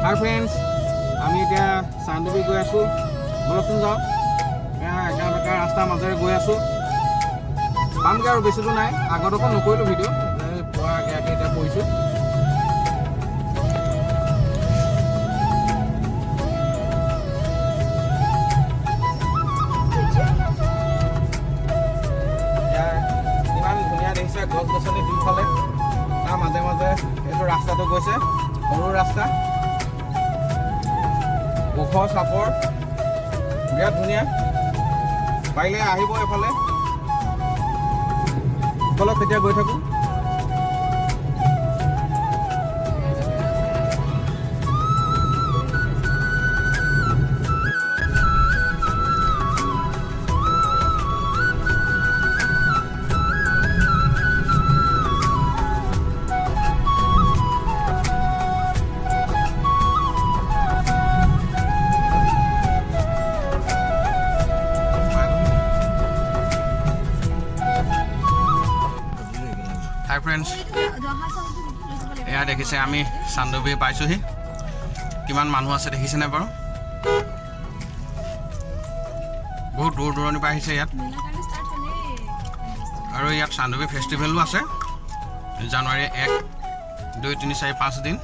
হাই friends, আমি এতিয়া চান্দুবি গৈ আছোঁ। বলকচোন যাওঁ। একা বেকা ৰাস্তাৰ মাজেৰে গৈ আছোঁ। পামগৈ আৰু বেছি দূৰ নাই। আগত অকণ নকৰিলোঁ ভিডিঅ', পুৱা আগে আগে এতিয়া কৰিছোঁ। ইমান ধুনীয়া দেখিছে গছ গছনি দুইফালে, তাৰ মাজে মাজে এইটো ৰাস্তাটো গৈছে, সৰু ৰাস্তা, ওখ চাপৰ, বিৰাট ধুনীয়া। পাৰিলে আহিব এইফালে, বলক তেতিয়া গৈ থাকোঁ। হাই ফ্ৰেণ্ডছ, এয়া দেখিছে আমি চান্দুবি পাইছোঁহি। কিমান মানুহ আছে দেখিছেনে বাৰু? বহুত দূৰ দূৰণিৰ পৰা আহিছে ইয়াত। আৰু ইয়াত চান্দুবি ফেষ্টিভেলো আছে জানুৱাৰী 1, 2, 3, 4, 5 দিন।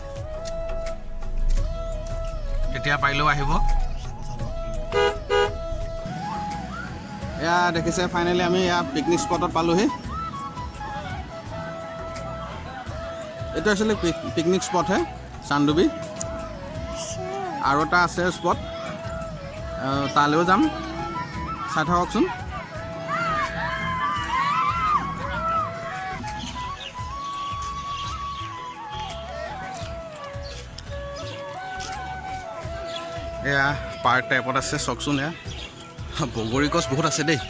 কেতিয়া পাৰিলেও আহিব। এয়া দেখিছে ফাইনেলি আমি এয়া পিকনিক স্পটত পালোঁহি। এইটো একচুৱেলি পিকনিক স্পটহে চান্দুবি। আৰু এটা আছে স্পট, তালৈও যাম, চাই থাককচোন। এয়া পাৰ্ক টাইপত আছে, চাওকচোন। এয়া বগৰী গছ বহুত আছে দেই।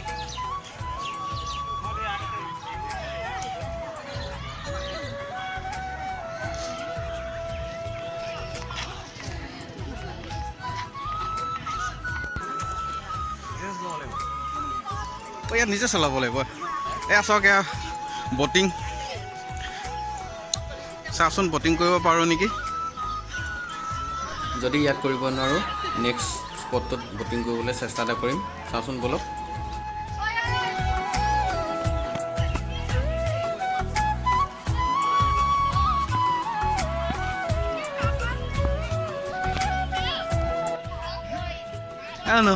ইয়াত নিজে চলাব লাগিব। এয়া চাওক, এয়া বটিং, চাওকচোন বটিং কৰিব পাৰোঁ নেকি। যদি ইয়াত কৰিব নোৱাৰোঁ, নেক্সট স্পটটোত বটিং কৰিবলৈ চেষ্টা এটা কৰিম। চাওকচোন বলক।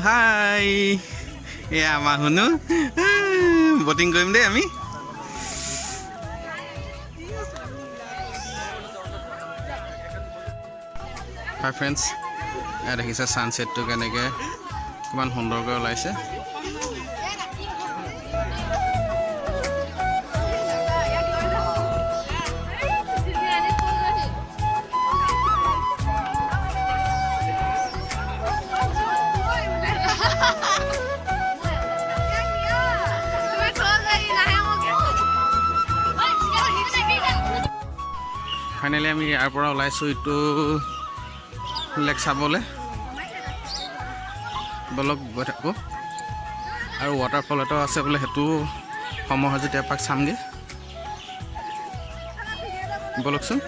হাই, এয়া আমাৰ শুনো বটিং কৰিম দেই আমি। হাই ফ্ৰেণ্ডছ, এয়া দেখিছে ছানছেটটো কেনেকৈ কিমান সুন্দৰকৈ ওলাইছে। ফাইনেলি আমি ইয়াৰ পৰা ওলাইছোঁ এইটো লেক চাবলৈ। বলক গৈ থাকোঁ। আৰু ৱাটাৰফল এটাও আছে বোলে, সেইটো সময় হয় যেতিয়া এপাক চামগৈ। বলকচোন।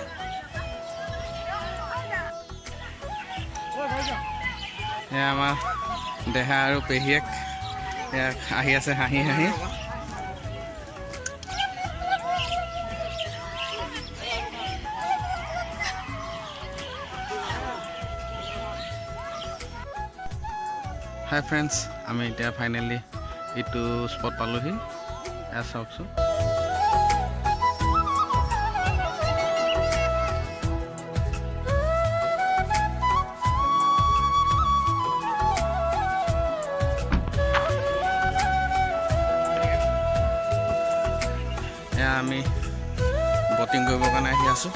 এয়া আমাৰ দেহা আৰু পেহীয়েক এয়া আহি আছে হাঁহি হাঁহি। হাই ফ্ৰেণ্ডছ, আমি এতিয়া ফাইনেলি এইটো স্পট পালোঁহি। এয়া চাওকচোন। এয়া আমি বটিং কৰিবৰ কাৰণে আহি আছোঁ।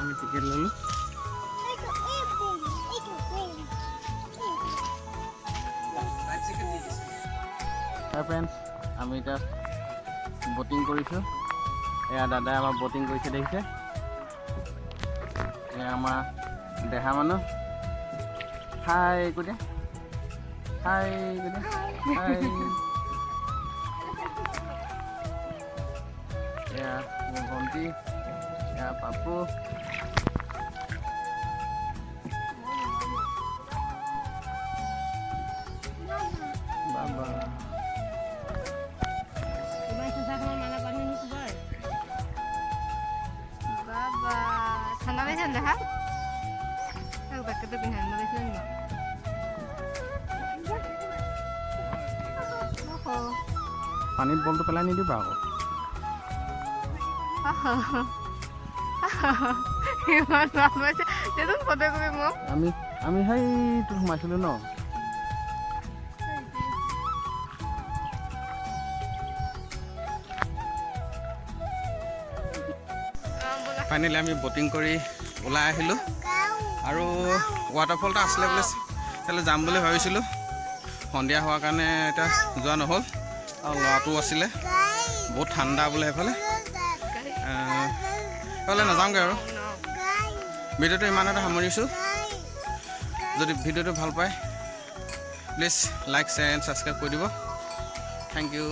আমি টিকেট ল'লোঁ। হাই ফ্ৰেণ্ডছ, আমি এতিয়া বটিং কৰিছোঁ। এয়া দাদাই আমাৰ বটিং কৰিছে দেখিছে। এয়া আমাৰ দেহা মানুহ। হাই কুটে, হাই কুটে, হাই। এয়া মোৰ ভণ্টি, এয়া পাপু। বাবা ঠান্ডা পাইছে দেখা তাকে পিন্ধাই পাইছিল ন পানীত বলটো পেলাই নিদিবা আকৌ। ইমান ভাল পাইছে দেচোন ফটো কপি মোক। আমি সেইটোত সোমাইছিলোঁ ন। ফাইনেলি আমি বটিং কৰি ওলাই আহিলোঁ আৰু ৱাটাৰফল এটা আছিলে বোলে তালৈ যাম বুলি ভাবিছিলোঁ। সন্ধিয়া হোৱাৰ কাৰণে এতিয়া যোৱা নহ'ল আৰু ল'ৰাটোও আছিলে। বহুত ঠাণ্ডা বোলে সেইফালে, সেইফালে নাযাওঁগৈ আৰু। ভিডিঅ'টো ইমানতে সামৰিছোঁ। যদি ভিডিঅ'টো ভাল পায় please like share and subscribe কৰি দিব। Thank U.